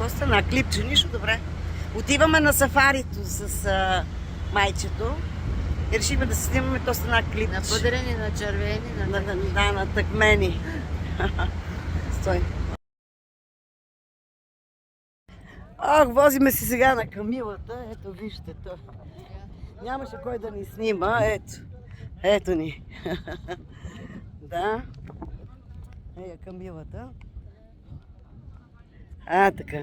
Какво стана? Клипче, нищо добре. Отиваме на сафарито с майчето. И решихме да се снимаме, то стана клипче. На пудрени, на червени, На тъкмени. Стой. Ах, возиме си сега на Камилата. Ето, вижте то. Нямаше кой да ни снима. Ето. Ето ни. Да. Ея Камилата. Така.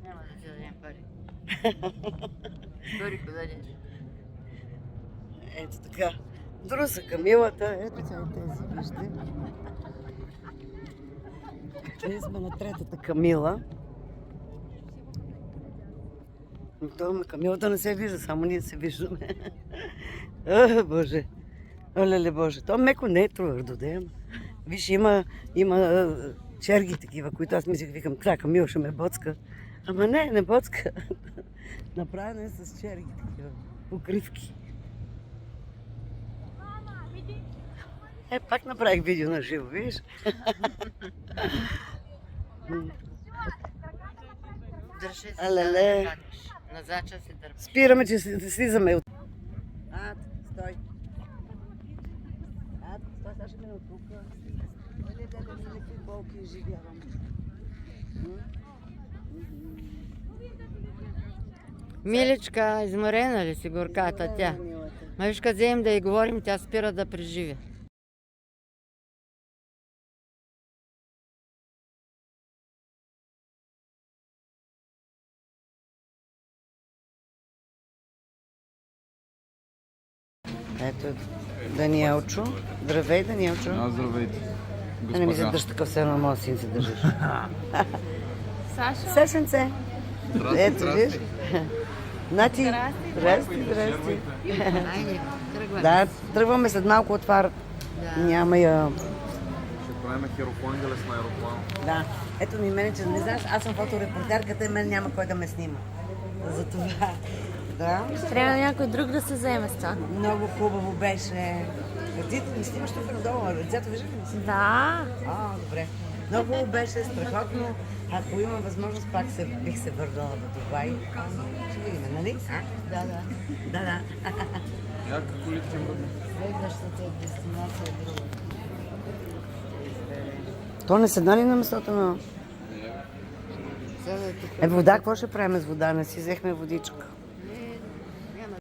Няма да ти дадем пари. Дори кога дадеш. Ето така. Друса Камилата. Ето тя и тези, вижте. Ние сме на третата Камила. То Камилата не се вижда, само ние се виждаме. Боже. Олеле Боже. То меко не е твърдо, да има. Виж, има черги такива, които аз мислех, викам, Камила ще ме боцка. Ама не боцка. Направено е с черги такива, покривки. Пак направих видео на живо, виж? Държи се, Алеле. назад ще се дърпаш. Спираме, че слизаме от... Стой. Стой, сега ще мине от тук. Какви болки изживявам. Миличка, изморена ли си горката тя? Ма виж, като вземем да й говорим, тя спира да преживе. Ето Даниелчо. Здравей, Даниелчо. Здравейте. Не ми се държи такъв, все едно моят син се държиш. Саша? Сешенце. Ето, виж. Значи, здрасти. Айде, тръгваме. Да, тръгваме след малко от фар. Няма я... Ще правим хероплангелес на аероплан. Да. Ето ми мене, че не знаеш, аз съм фоторепортерката и мен няма кой да ме снима. Затова. Да. Трябва някой друг да се заеме с това. Много хубаво беше. Ръците ми снимаш тук надолу, а ръцете виждате ли си? Да. Добре. Много хубаво беше, страхотно. Ако има възможност, пак бих се върнала в Дубай. Ще видим, нали? Да. Яка колитка им бъде? Следващата дестинация е друга. То не седна ли на местото на... Сега е тук. Вода, какво ще правим с вода? Не си взехме водичка.